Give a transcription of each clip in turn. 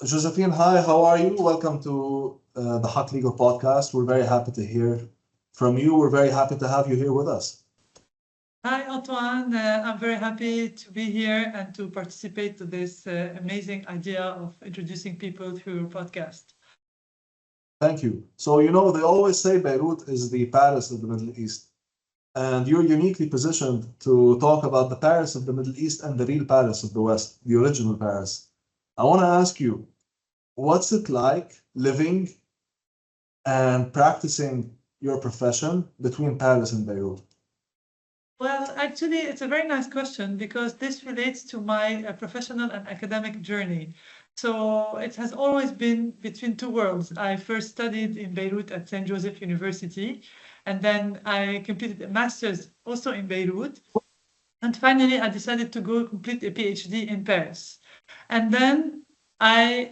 Josephine, hi, how are you? Welcome to the HAQQ Legal podcast. We're very happy to hear from you. We're very happy to have you here with us. Hi, Antoine. I'm very happy to be here and to participate to this amazing idea of introducing people through your podcast. Thank you. So, they always say Beirut is the Paris of the Middle East, and you're uniquely positioned to talk about the Paris of the Middle East and the real Paris of the West, the original Paris. I want to ask you, what's it like living and practicing your profession between Paris and Beirut? Well, actually, it's a very nice question because this relates to my professional and academic journey. So it has always been between two worlds. I first studied in Beirut at St. Joseph University, and then I completed a master's also in Beirut. And finally, I decided to go complete a PhD in Paris. And then I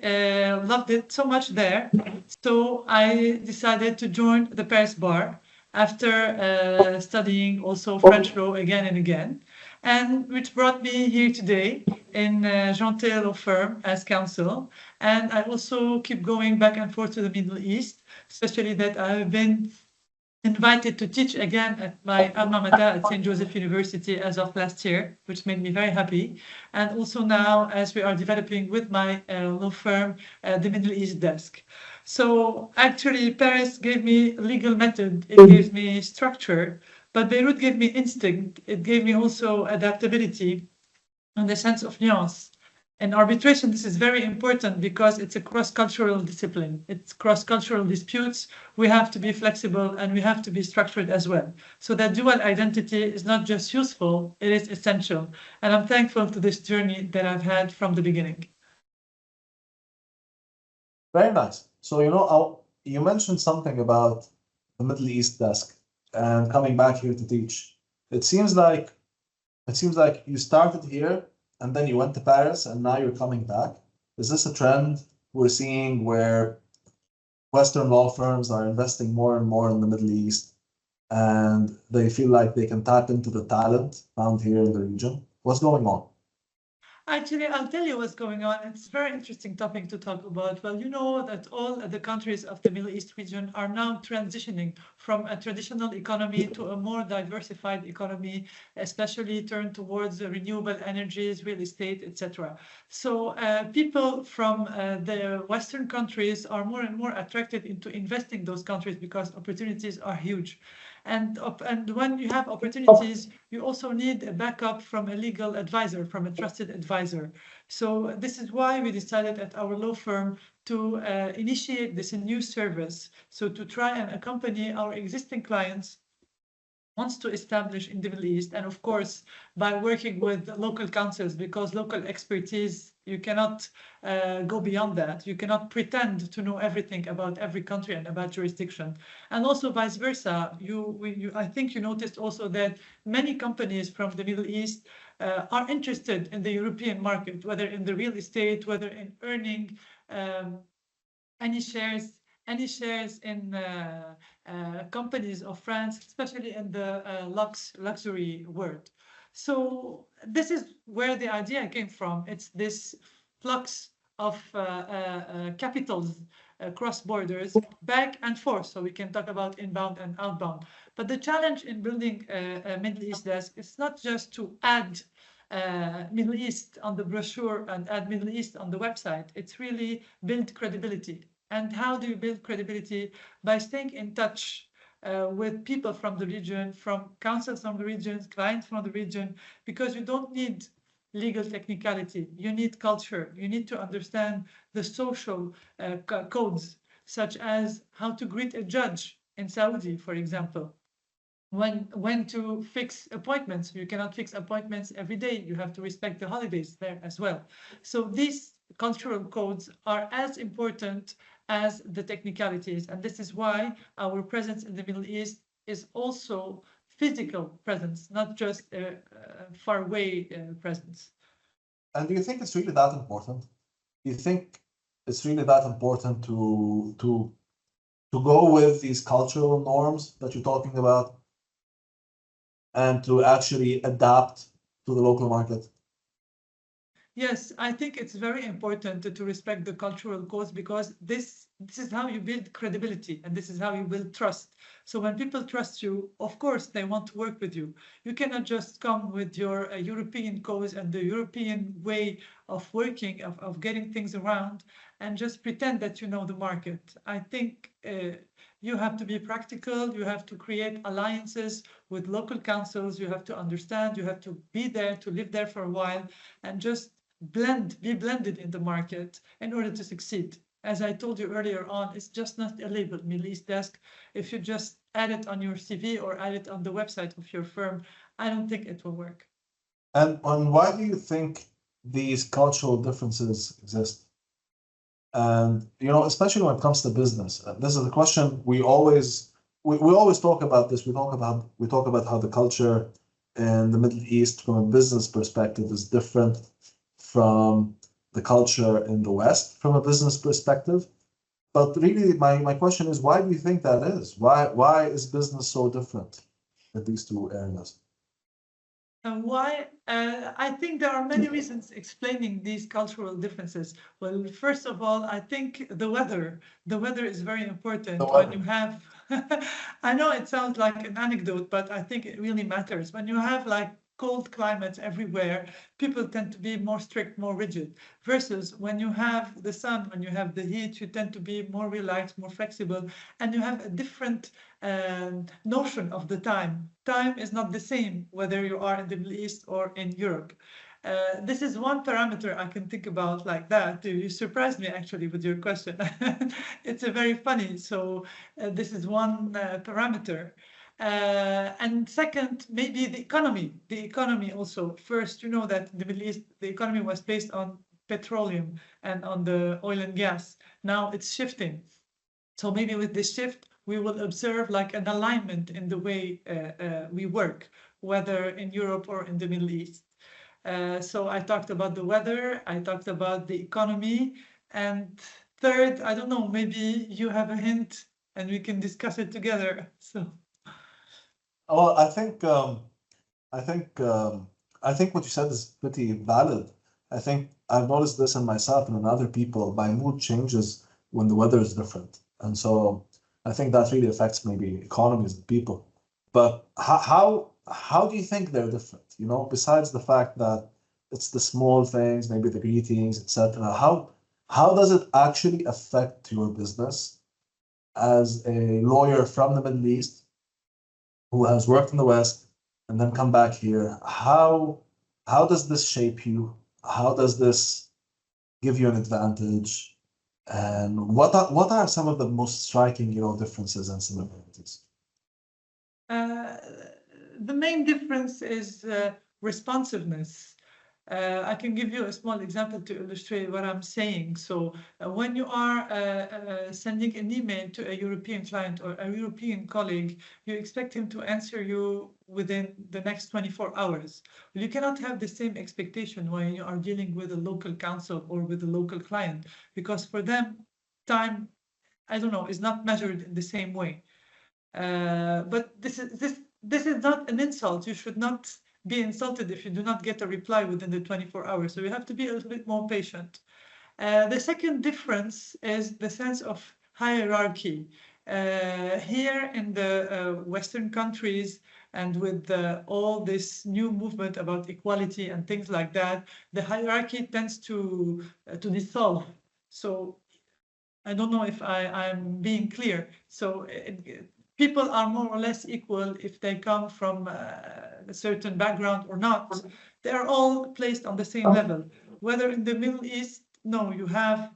loved it so much there. So I decided to join the Paris bar after studying also French law again and again, and which brought me here today in Janté Law Firm as counsel. And I also keep going back and forth to the Middle East, especially that I've been invited to teach again at my alma mater at St. Joseph University as of last year, which made me very happy. And also now, as we are developing with my law firm, the Middle East desk. So actually, Paris gave me legal method, it gave me structure, but Beirut gave me instinct. It gave me also adaptability and a sense of nuance. And arbitration, this is very important because it's a cross-cultural discipline. It's cross-cultural disputes. We have to be flexible and we have to be structured as well. So that dual identity is not just useful, it is essential. And I'm thankful to this journey that I've had from the beginning. Very nice. So, you mentioned something about the Middle East desk and coming back here to teach. It seems like you started here and then you went to Paris and now you're coming back. Is this a trend we're seeing where Western law firms are investing more and more in the Middle East and they feel like they can tap into the talent found here in the region? What's going on? Actually, I'll tell you what's going on. It's a very interesting topic to talk about. Well, you know that all the countries of the Middle East region are now transitioning from a traditional economy to a more diversified economy, especially turned towards renewable energies, real estate, etc. So people from the Western countries are more and more attracted into investing those countries because opportunities are huge. And when you have opportunities, you also need a backup from a legal advisor, from a trusted advisor. So this is why we decided at our law firm to initiate this new service. So to try and accompany our existing clients wants to establish in the Middle East, and of course, by working with local councils, because local expertise, you cannot go beyond that. You cannot pretend to know everything about every country and about jurisdiction. And also vice versa. I think you noticed also that many companies from the Middle East are interested in the European market, whether in the real estate, whether in earning any shares in companies of France, especially in the luxury world. So this is where the idea came from. It's this flux of capitals across borders, back and forth. So we can talk about inbound and outbound. But the challenge in building a Middle East desk is not just to add Middle East on the brochure and add Middle East on the website. It's really build credibility. And how do you build credibility? By staying in touch with people from the region, from councils from the region, clients from the region, because you don't need legal technicality. You need culture. You need to understand the social codes, such as how to greet a judge in Saudi, for example. When to fix appointments. You cannot fix appointments every day. You have to respect the holidays there as well. So these cultural codes are as important as the technicalities. And this is why our presence in the Middle East is also physical presence, not just a faraway presence. And do you think it's really that important? Do you think it's really that important to go with these cultural norms that you're talking about and to actually adapt to the local market? Yes, I think it's very important to respect the cultural codes, because this is how you build credibility, and this is how you build trust. So when people trust you, of course they want to work with you. You cannot just come with your European codes and the European way of working, of getting things around, and just pretend that you know the market. I think you have to be practical. You have to create alliances with local councils. You have to understand. You have to be there, to live there for a while, and just be blended in the market in order to succeed. As I told you earlier on, it's just not a label, Middle East desk. If you just add it on your CV or add it on the website of your firm, I don't think it will work. And why do you think these cultural differences exist? And especially when it comes to business, this is a question we always talk about this. We talk about how the culture in the Middle East from a business perspective is different from the culture in the West from a business perspective. But really, my question is, why do you think that is? Why is business so different in these two areas? And why? I think there are many reasons explaining these cultural differences. Well, first of all, I think the weather. The weather is very important when you have. I know it sounds like an anecdote, but I think it really matters. When you have like cold climates everywhere, people tend to be more strict, more rigid, versus when you have the sun, when you have the heat, you tend to be more relaxed, more flexible, and you have a different notion of the time. Time is not the same whether you are in the Middle East or in Europe. This is one parameter I can think about like that. You surprised me actually with your question. It's a very funny. So this is one parameter. And second, maybe the economy. The economy also. First, you know that in the Middle East, the economy was based on petroleum and on the oil and gas. Now it's shifting. So maybe with this shift, we will observe like an alignment in the way we work, whether in Europe or in the Middle East. So I talked about the weather, I talked about the economy, and third, I don't know, maybe you have a hint and we can discuss it together. So. Well, I think what you said is pretty valid. I think I've noticed this in myself and in other people. My mood changes when the weather is different, and so I think that really affects maybe economies and people. But how do you think they're different? Besides the fact that it's the small things, maybe the greetings, etc. How does it actually affect your business as a lawyer from the Middle East who has worked in the West and then come back here? How does this shape you? How does this give you an advantage? And what are some of the most striking, differences and similarities? The main difference is responsiveness. I can give you a small example to illustrate what I'm saying. So when you are sending an email to a European client or a European colleague, you expect him to answer you within the next 24 hours. Well, you cannot have the same expectation when you are dealing with a local counsel or with a local client, because for them, time, I don't know, is not measured in the same way. But this is not an insult. You should not be insulted if you do not get a reply within the 24 hours. So you have to be a little bit more patient. The second difference is the sense of hierarchy. Here in the Western countries, and with all this new movement about equality and things like that, the hierarchy tends to dissolve. So I don't know if I'm being clear. So people are more or less equal if they come from a certain background or not. They are all placed on the same level. Whether in the Middle East, no, you have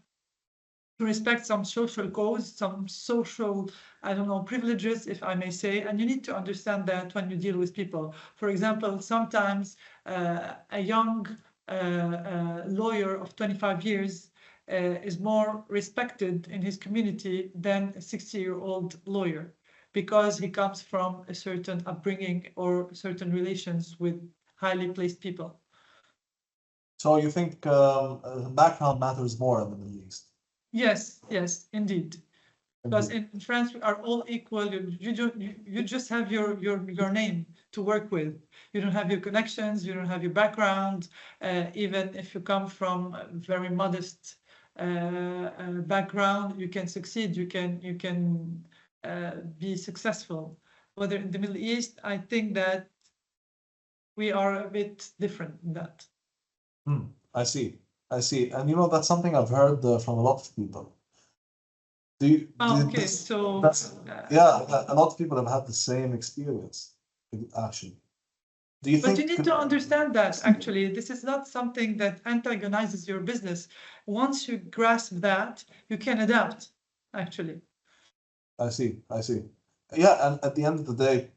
to respect some social codes, some social, I don't know, privileges, if I may say, and you need to understand that when you deal with people. For example, sometimes a young lawyer of 25 years is more respected in his community than a 60-year-old lawyer, because he comes from a certain upbringing or certain relations with highly placed people. So you think background matters more in the Middle East? Yes, yes, indeed. Because in France, we are all equal. You just have your name to work with. You don't have your connections. You don't have your background. Even if you come from a very modest background, you can succeed. You can be successful. Whether in the Middle East, I think that we are a bit different in that. I see. And you know, that's something I've heard from a lot of people. Okay, so yeah, a lot of people have had the same experience, actually. Do you but think? you need to understand that actually this is not something that antagonizes your business. Once you grasp that, you can adapt, actually. I see. Yeah, and at the end of the day,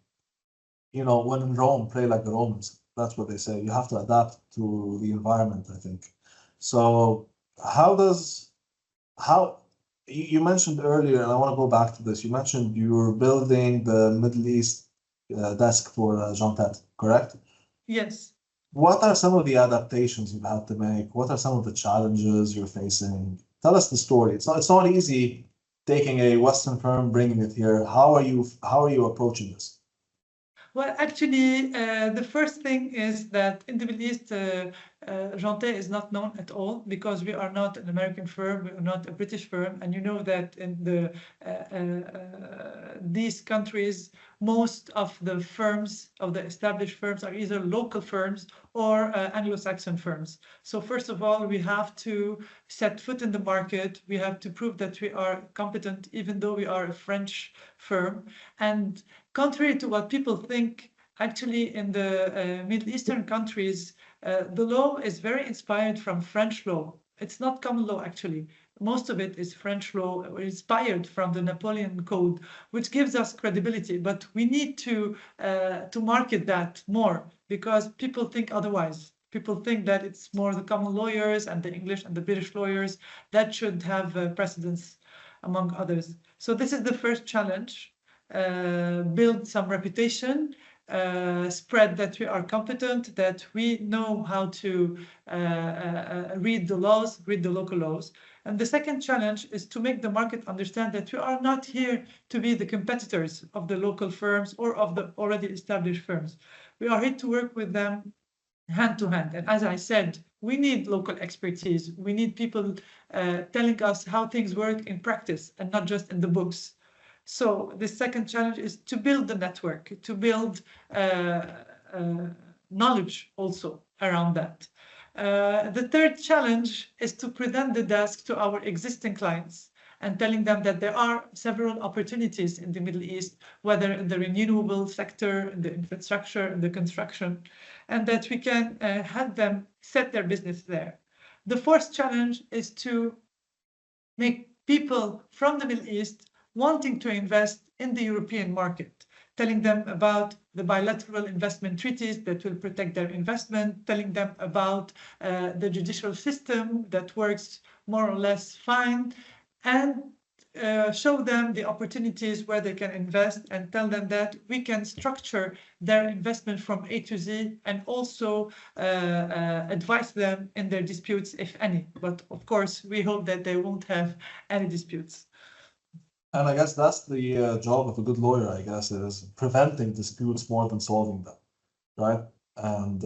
you know, when in Rome, play like the Romans. That's what they say. You have to adapt to the environment, I think. So you mentioned earlier, and I want to go back to this. You mentioned you were building the Middle East desk for Jean Tet, correct? Yes. What are some of the adaptations you've had to make? What are some of the challenges you're facing? Tell us the story. It's not easy taking a Western firm, bringing it here. How are you approaching this? Well, actually, the first thing is that in the Middle East, Jean Tet is not known at all because we are not an American firm, we are not a British firm, and you know that in these countries, most of the firms, of the established firms, are either local firms or Anglo-Saxon firms. So first of all, we have to set foot in the market. We have to prove that we are competent, even though we are a French firm. And contrary to what people think, actually in the Middle Eastern countries, the law is very inspired from French law. It's not common law, actually. Most of it is French law, inspired from the Napoleon Code, which gives us credibility. But we need to market that more because people think otherwise. People think that it's more the common lawyers and the English and the British lawyers that should have precedence among others. So this is the first challenge. Build some reputation, spread that we are competent, that we know how to read the laws, read the local laws. And the second challenge is to make the market understand that we are not here to be the competitors of the local firms or of the already established firms. We are here to work with them hand to hand. And as I said, we need local expertise. We need people telling us how things work in practice and not just in the books. So the second challenge is to build the network, to build knowledge also around that. The third challenge is to present the desk to our existing clients and telling them that there are several opportunities in the Middle East, whether in the renewable sector, in the infrastructure, in the construction, and that we can help them set their business there. The fourth challenge is to make people from the Middle East wanting to invest in the European market, telling them about the bilateral investment treaties that will protect their investment, telling them about the judicial system that works more or less fine, and show them the opportunities where they can invest and tell them that we can structure their investment from A to Z and also advise them in their disputes, if any. But of course, we hope that they won't have any disputes. And I guess that's the job of a good lawyer, I guess, is preventing disputes more than solving them, right? And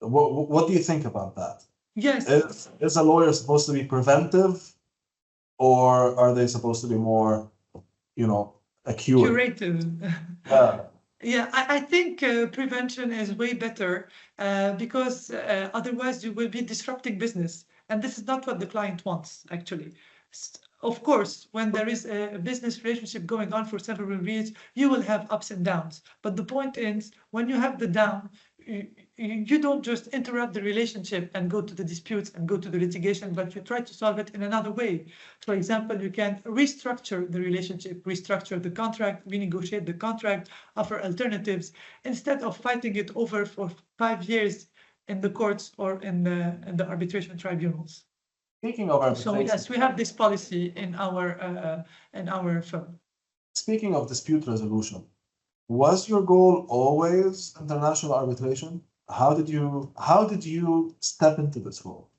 what do you think about that? Yes. Is a lawyer supposed to be preventive, or are they supposed to be more, curative? Yeah. Yeah, I think prevention is way better because otherwise you will be disrupting business. And this is not what the client wants, actually. Of course, when there is a business relationship going on for several years, you will have ups and downs. But the point is, when you have the down, you don't just interrupt the relationship and go to the disputes and go to the litigation, but you try to solve it in another way. For example, you can restructure the relationship, restructure the contract, renegotiate the contract, offer alternatives, instead of fighting it over for 5 years in the courts or in the arbitration tribunals. Speaking of arbitration, so yes, we have this policy in our firm. Speaking of dispute resolution, was your goal always international arbitration? How did you step into this role?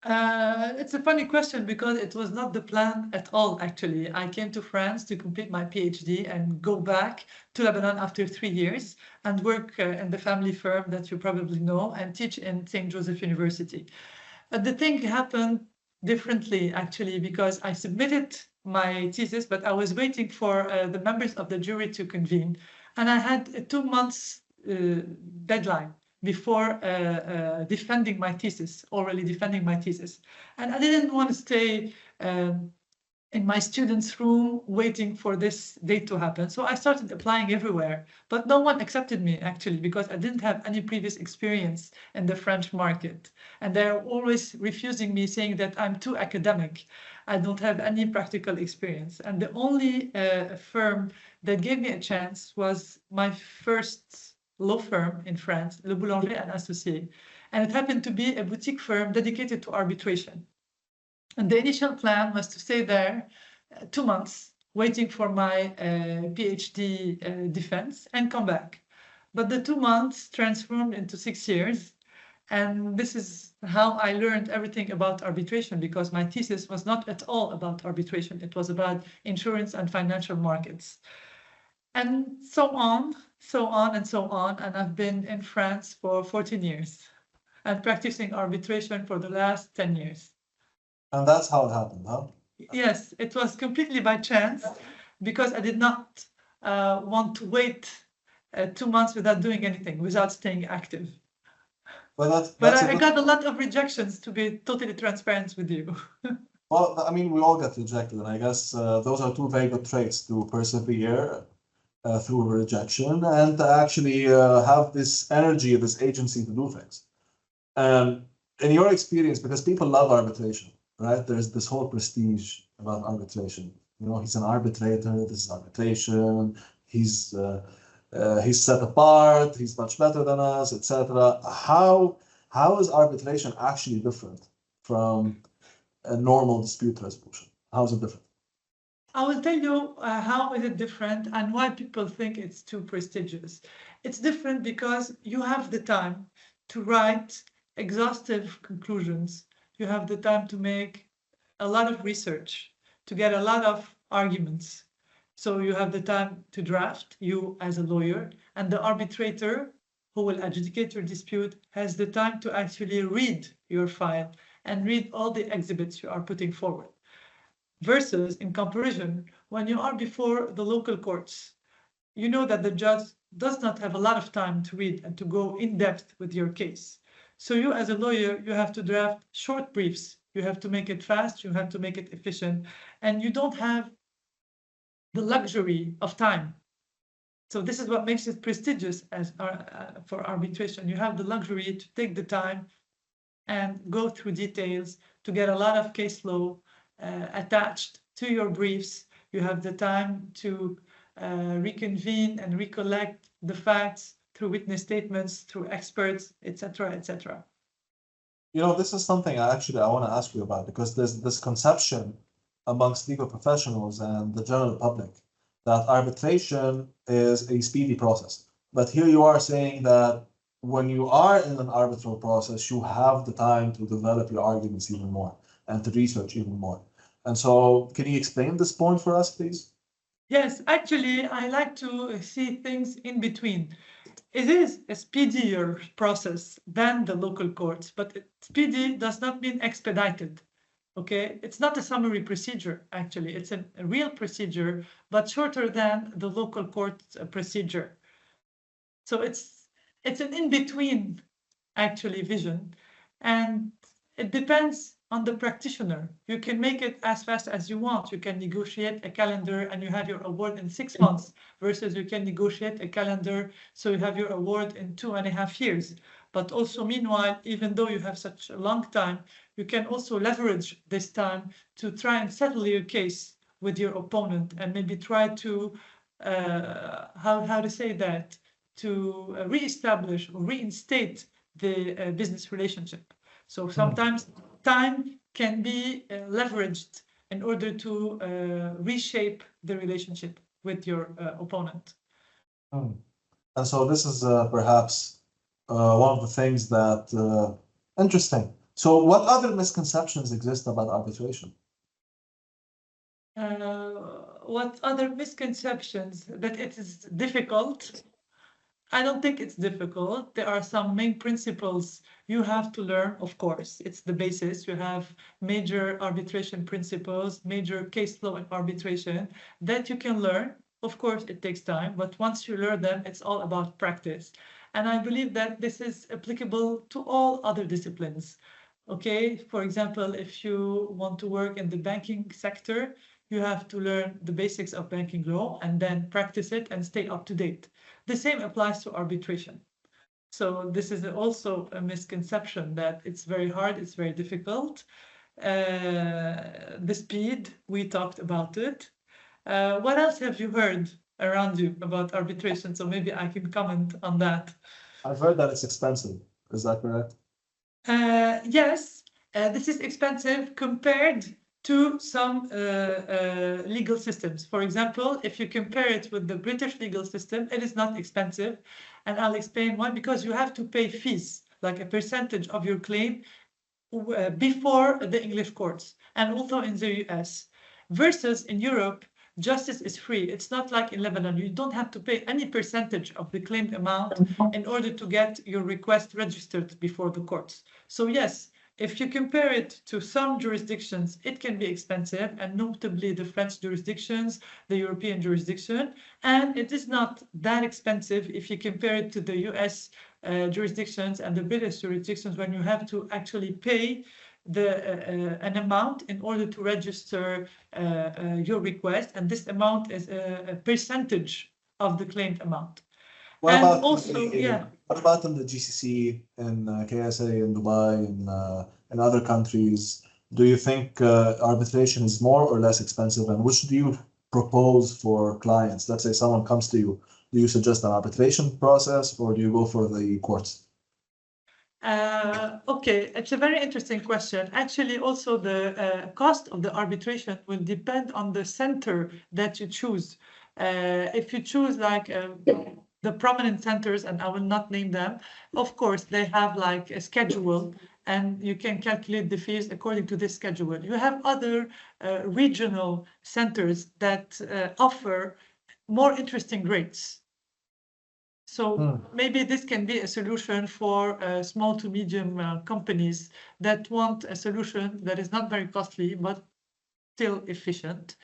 It's a funny question because it was not the plan at all, actually. I came to France to complete my PhD and go back to Lebanon after 3 years and work in the family firm that you probably know and teach in St. Joseph University. But the thing happened differently, actually, because I submitted my thesis, but I was waiting for the members of the jury to convene. And I had a 2 months deadline before defending my thesis, orally defending my thesis. And I didn't want to stay in my students' room waiting for this date to happen. So I started applying everywhere, but no one accepted me actually because I didn't have any previous experience in the French market. And they're always refusing me, saying that I'm too academic. I don't have any practical experience. And the only firm that gave me a chance was my first law firm in France, Le Boulanger and Associés. And it happened to be a boutique firm dedicated to arbitration. And the initial plan was to stay there 2 months, waiting for my PhD defense and come back. But the 2 months transformed into 6 years. And this is how I learned everything about arbitration, because my thesis was not at all about arbitration. It was about insurance and financial markets. And so on, so on, and so on. And I've been in France for 14 years and practicing arbitration for the last 10 years. And that's how it happened, huh? Yes, it was completely by chance because I did not want to wait 2 months without doing anything, without staying active. But I got a lot of rejections, to be totally transparent with you. Well, I mean, we all get rejected, and I guess those are two very good traits: to persevere through rejection and to actually have this energy, this agency to do things. In your experience, because people love arbitration, right? There's this whole prestige about arbitration. You know, he's an arbitrator. This is arbitration. He's set apart. He's much better than us, etc. How is arbitration actually different from a normal dispute resolution? How is it different? I will tell you how is it different and why people think it's too prestigious. It's different because you have the time to write exhaustive conclusions. You have the time to make a lot of research, to get a lot of arguments. So you have the time to draft, you as a lawyer, and the arbitrator who will adjudicate your dispute has the time to actually read your file and read all the exhibits you are putting forward. Versus, in comparison, when you are before the local courts, you know that the judge does not have a lot of time to read and to go in depth with your case. So you as a lawyer, you have to draft short briefs. You have to make it fast, you have to make it efficient, and you don't have the luxury of time. So this is what makes it prestigious as for arbitration. You have the luxury to take the time and go through details, to get a lot of case law attached to your briefs. You have the time to reconvene and recollect the facts through witness statements, through experts, etc., etc. You know, this is something I want to ask you about, because there's this conception amongst legal professionals and the general public that arbitration is a speedy process. But here you are saying that when you are in an arbitral process, you have the time to develop your arguments even more and to research even more. And so can you explain this point for us, please? Yes, actually, I like to see things in between. It is a speedier process than the local courts, but speedy does not mean expedited. Okay, it's not a summary procedure, actually. It's a real procedure, but shorter than the local court procedure. So it's an in-between, actually, vision. And it depends on the practitioner. You can make it as fast as you want. You can negotiate a calendar and you have your award in 6 months, versus you can negotiate a calendar so you have your award in 2.5 years. But also, meanwhile, even though you have such a long time, you can also leverage this time to try and settle your case with your opponent and maybe try to, how to say that, to reestablish or reinstate the business relationship. So sometimes time can be leveraged in order to reshape the relationship with your opponent. And so this is perhaps one of the things that interesting. So what other misconceptions exist about arbitration? What other misconceptions? That it is difficult. I don't think it's difficult. There are some main principles you have to learn, of course. It's the basis. You have major arbitration principles, major case law in arbitration that you can learn. Of course, it takes time, but once you learn them, it's all about practice. And I believe that this is applicable to all other disciplines. Okay, for example, if you want to work in the banking sector, you have to learn the basics of banking law and then practice it and stay up to date. The same applies to arbitration. So this is also a misconception that it's very hard, it's very difficult. The speed, we talked about it. What else have you heard around you about arbitration? So maybe I can comment on that. I've heard that it's expensive. Is that correct? Yes, this is expensive compared to some legal systems. For example, if you compare it with the British legal system, it is not expensive. And I'll explain why. Because you have to pay fees, like a percentage of your claim before the English courts and also in the US. Versus in Europe, justice is free. It's not like in Lebanon. You don't have to pay any percentage of the claimed amount in order to get your request registered before the courts. So yes, if you compare it to some jurisdictions, it can be expensive, and notably the French jurisdictions, the European jurisdiction, and it is not that expensive if you compare it to the US jurisdictions and the British jurisdictions, when you have to actually pay an amount in order to register your request, and this amount is a percentage of the claimed amount. What And about also, yeah. What about in the GCC, in KSA, in Dubai, in other countries? Do you think arbitration is more or less expensive, and which do you propose for clients? Let's say someone comes to you. Do you suggest an arbitration process, or do you go for the courts? Okay, it's a very interesting question. Actually, also the cost of the arbitration will depend on the center that you choose. If you choose like the prominent centers, and I will not name them, of course, they have like a schedule, and you can calculate the fees according to this schedule. You have other regional centers that offer more interesting rates. So maybe this can be a solution for small to medium companies that want a solution that is not very costly, but still efficient.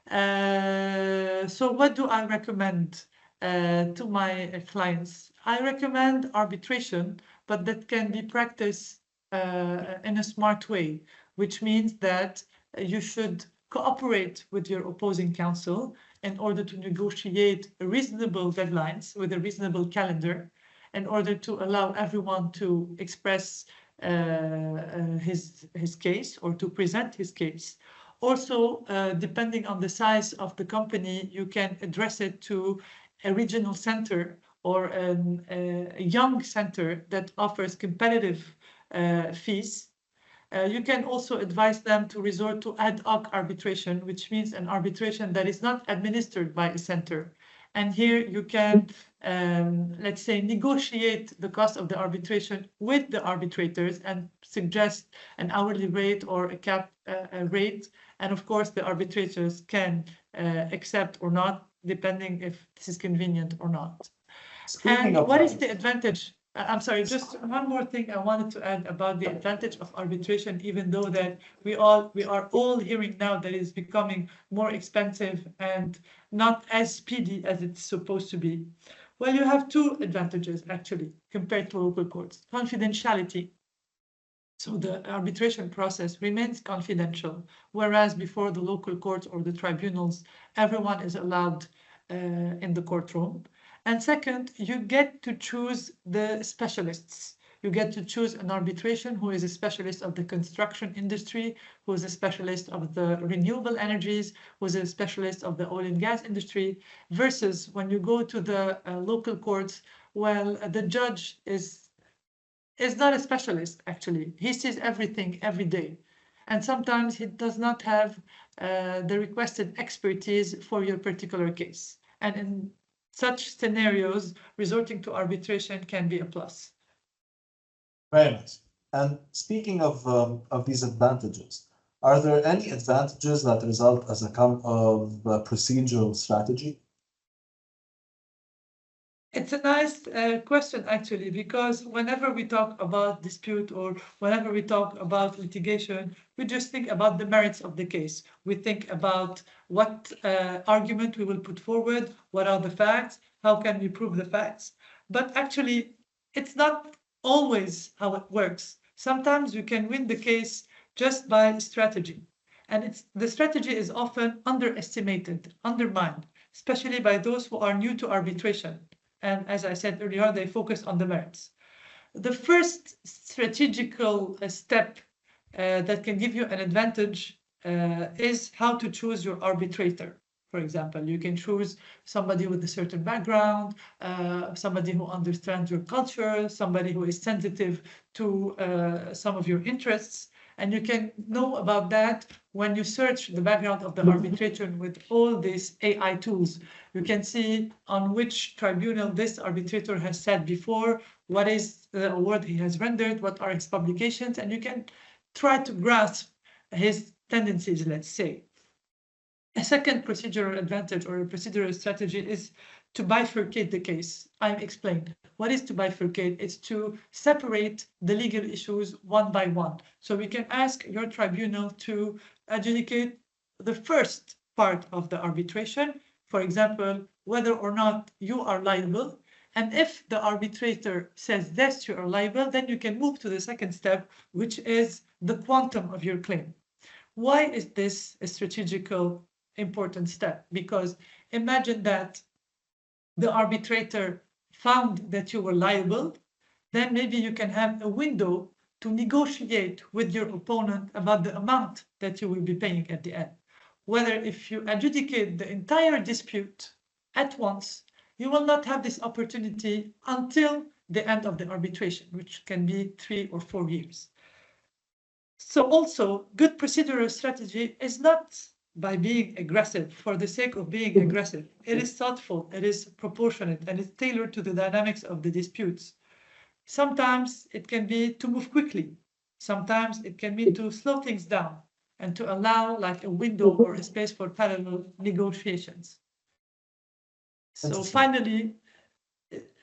So what do I recommend to my clients? I recommend arbitration, but that can be practiced in a smart way, which means that you should cooperate with your opposing counsel in order to negotiate reasonable deadlines with a reasonable calendar, in order to allow everyone to express his case or to present his case. Also, depending on the size of the company, you can address it to a regional center or a young center that offers competitive fees. You can also advise them to resort to ad hoc arbitration, which means an arbitration that is not administered by a center. And here you can, let's say, negotiate the cost of the arbitration with the arbitrators and suggest an hourly rate or a cap rate. And of course, the arbitrators can accept or not, depending if this is convenient or not. And what is the advantage? I'm sorry, just one more thing I wanted to add about the advantage of arbitration, even though that we are all hearing now that it's becoming more expensive and not as speedy as it's supposed to be. Well, you have two advantages actually compared to local courts. Confidentiality. So the arbitration process remains confidential, whereas before the local courts or the tribunals, everyone is allowed in the courtroom. And second, you get to choose the specialists. You get to choose an arbitration who is a specialist of the construction industry, who is a specialist of the renewable energies, who is a specialist of the oil and gas industry, versus when you go to the local courts, well, the judge is not a specialist, actually. He sees everything every day. And sometimes he does not have the requested expertise for your particular case. And in such scenarios, resorting to arbitration can be a plus. Very nice. And speaking of these advantages, are there any advantages that result as a kind of procedural strategy? It's a nice question, actually, because whenever we talk about dispute or whenever we talk about litigation, we just think about the merits of the case. We think about what argument we will put forward, what are the facts, how can we prove the facts. But actually, it's not always how it works. Sometimes you can win the case just by strategy. And the strategy is often underestimated, undermined, especially by those who are new to arbitration. And as I said earlier, they focus on the merits. The first strategical step that can give you an advantage is how to choose your arbitrator. For example, you can choose somebody with a certain background, somebody who understands your culture, somebody who is sensitive to some of your interests. And you can know about that when you search the background of the arbitration with all these AI tools. You can see on which tribunal this arbitrator has sat before, what is the award he has rendered, what are his publications, and you can try to grasp his tendencies, let's say. A second procedural advantage or a procedural strategy is to bifurcate the case. I've explained. What is to bifurcate? It's to separate the legal issues one by one. So we can ask your tribunal to adjudicate the first part of the arbitration, for example, whether or not you are liable. And if the arbitrator says yes, you are liable, then you can move to the second step, which is the quantum of your claim. Why is this a strategical important step? Because imagine that the arbitrator found that you were liable, then maybe you can have a window to negotiate with your opponent about the amount that you will be paying at the end. Whether if you adjudicate the entire dispute at once, you will not have this opportunity until the end of the arbitration, which can be 3 or 4 years. So also, good procedural strategy is not by being aggressive for the sake of being aggressive. It is thoughtful, it is proportionate, and it's tailored to the dynamics of the disputes. Sometimes it can be to move quickly. Sometimes it can be to slow things down and to allow like a window or a space for parallel negotiations. So finally,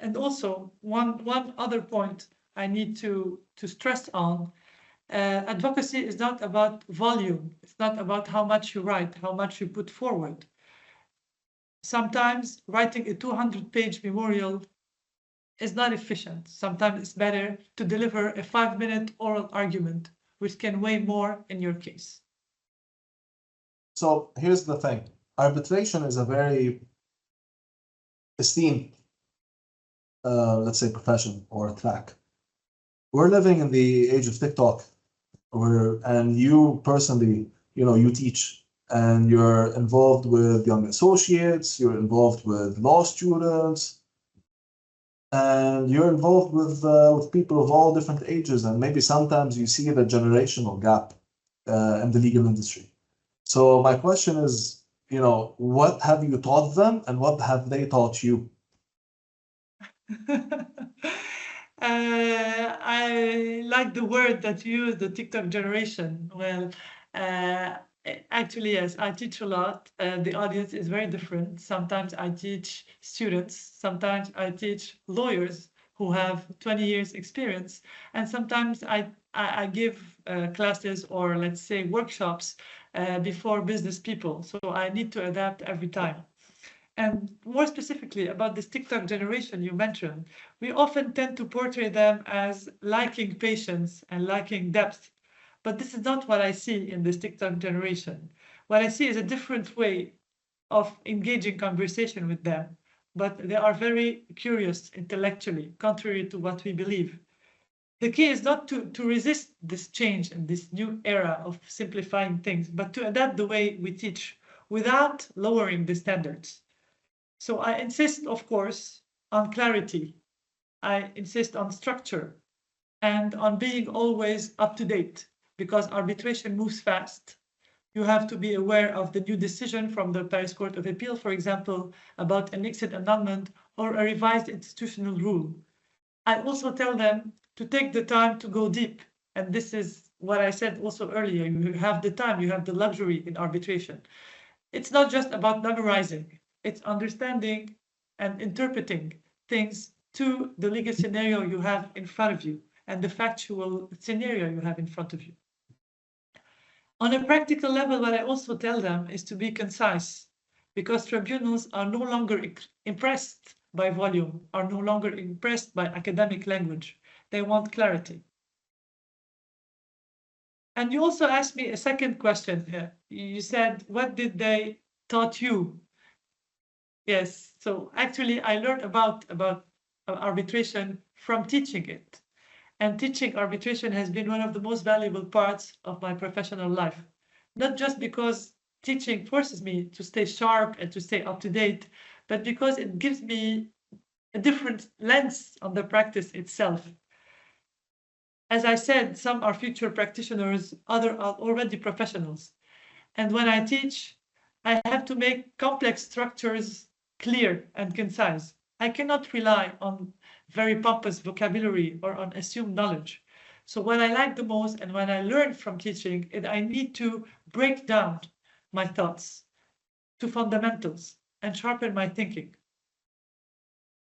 and also one other point I need to stress on, advocacy is not about volume. It's not about how much you write, how much you put forward. Sometimes writing a 200-page memorial is not efficient. Sometimes it's better to deliver a 5-minute oral argument, which can weigh more in your case. So here's the thing. Arbitration is a very esteemed, let's say, profession or track. We're living in the age of TikTok, and you personally, you teach, and you're involved with young associates, you're involved with law students, and you're involved with people of all different ages, and maybe sometimes you see the generational gap in the legal industry. So my question is, what have you taught them, and what have they taught you? I like the word that you use, the TikTok generation. Well, actually, yes, I teach a lot. The audience is very different. Sometimes I teach students, sometimes I teach lawyers who have 20 years experience, and sometimes I give classes or, let's say, workshops before business people. So I need to adapt every time. And more specifically about this TikTok generation you mentioned, we often tend to portray them as lacking patience and lacking depth. But this is not what I see in this TikTok generation. What I see is a different way of engaging conversation with them, but they are very curious intellectually, contrary to what we believe. The key is not to resist this change and this new era of simplifying things, but to adapt the way we teach without lowering the standards. So I insist, of course, on clarity. I insist on structure and on being always up to date, because arbitration moves fast. You have to be aware of the new decision from the Paris Court of Appeal, for example, about an exit annulment or a revised institutional rule. I also tell them to take the time to go deep, And this is what I said also earlier. You have the time, you have the luxury in arbitration. It's not just about memorizing, it's understanding and interpreting things to the legal scenario you have in front of you and the factual scenario you have in front of you. On a practical level, what I also tell them is to be concise, because tribunals are no longer impressed by volume, are no longer impressed by academic language. They want clarity. And you also asked me a second question here. You said, what did they taught you? Yes, so actually I learned about arbitration from teaching it. And teaching arbitration has been one of the most valuable parts of my professional life. Not just because teaching forces me to stay sharp and to stay up to date, but because it gives me a different lens on the practice itself. As I said, some are future practitioners, others are already professionals. And when I teach, I have to make complex structures clear and concise. I cannot rely on very pompous vocabulary or on assumed knowledge. So what I like the most and when I learn from teaching is I need to break down my thoughts to fundamentals and sharpen my thinking.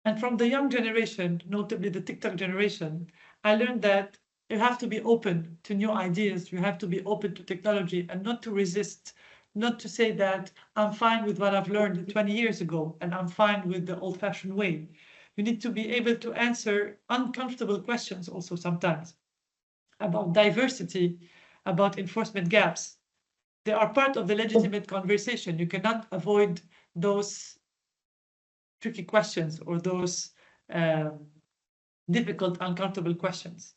And from the young generation, notably the TikTok generation, I learned that you have to be open to new ideas. You have to be open to technology and not to resist, not to say that I'm fine with what I've learned 20 years ago and I'm fine with the old-fashioned way. You need to be able to answer uncomfortable questions also sometimes about diversity, about enforcement gaps. They are part of the legitimate conversation. You cannot avoid those tricky questions or those difficult, uncomfortable questions.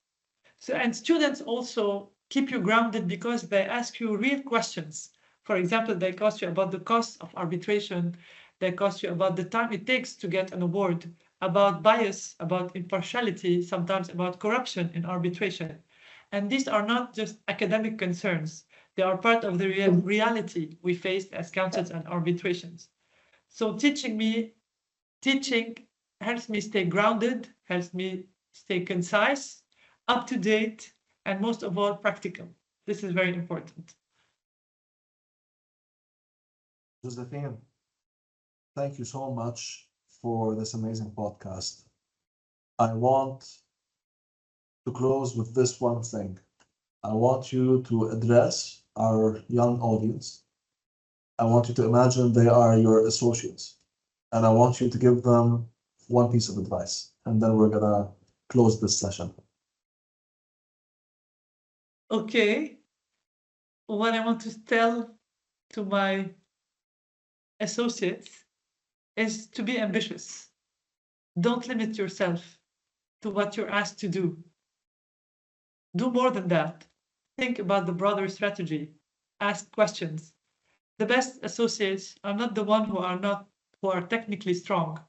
So, and students also keep you grounded because they ask you real questions. For example, they ask you about the cost of arbitration. They ask you about the time it takes to get an award, about bias, about impartiality, sometimes about corruption in arbitration. And these are not just academic concerns. They are part of the reality we face as counsels and arbitrations. So teaching helps me stay grounded, helps me stay concise, up to date, and most of all, practical. This is very important. Josephine, thank you so much for this amazing podcast. I want to close with this one thing. I want you to address our young audience. I want you to imagine they are your associates, and I want you to give them one piece of advice, and then we're gonna close this session. Okay. What I want to tell to my associates is to be ambitious. Don't limit yourself to what you're asked to do. Do more than that. Think about the broader strategy. Ask questions. The best associates are not the ones who are technically strong.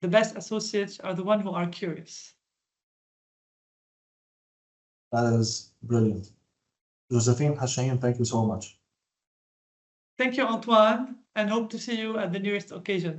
The best associates are the ones who are curious. That is brilliant. Josephine Hage Chahine, thank you so much. Thank you, Antoine, and hope to see you at the nearest occasion.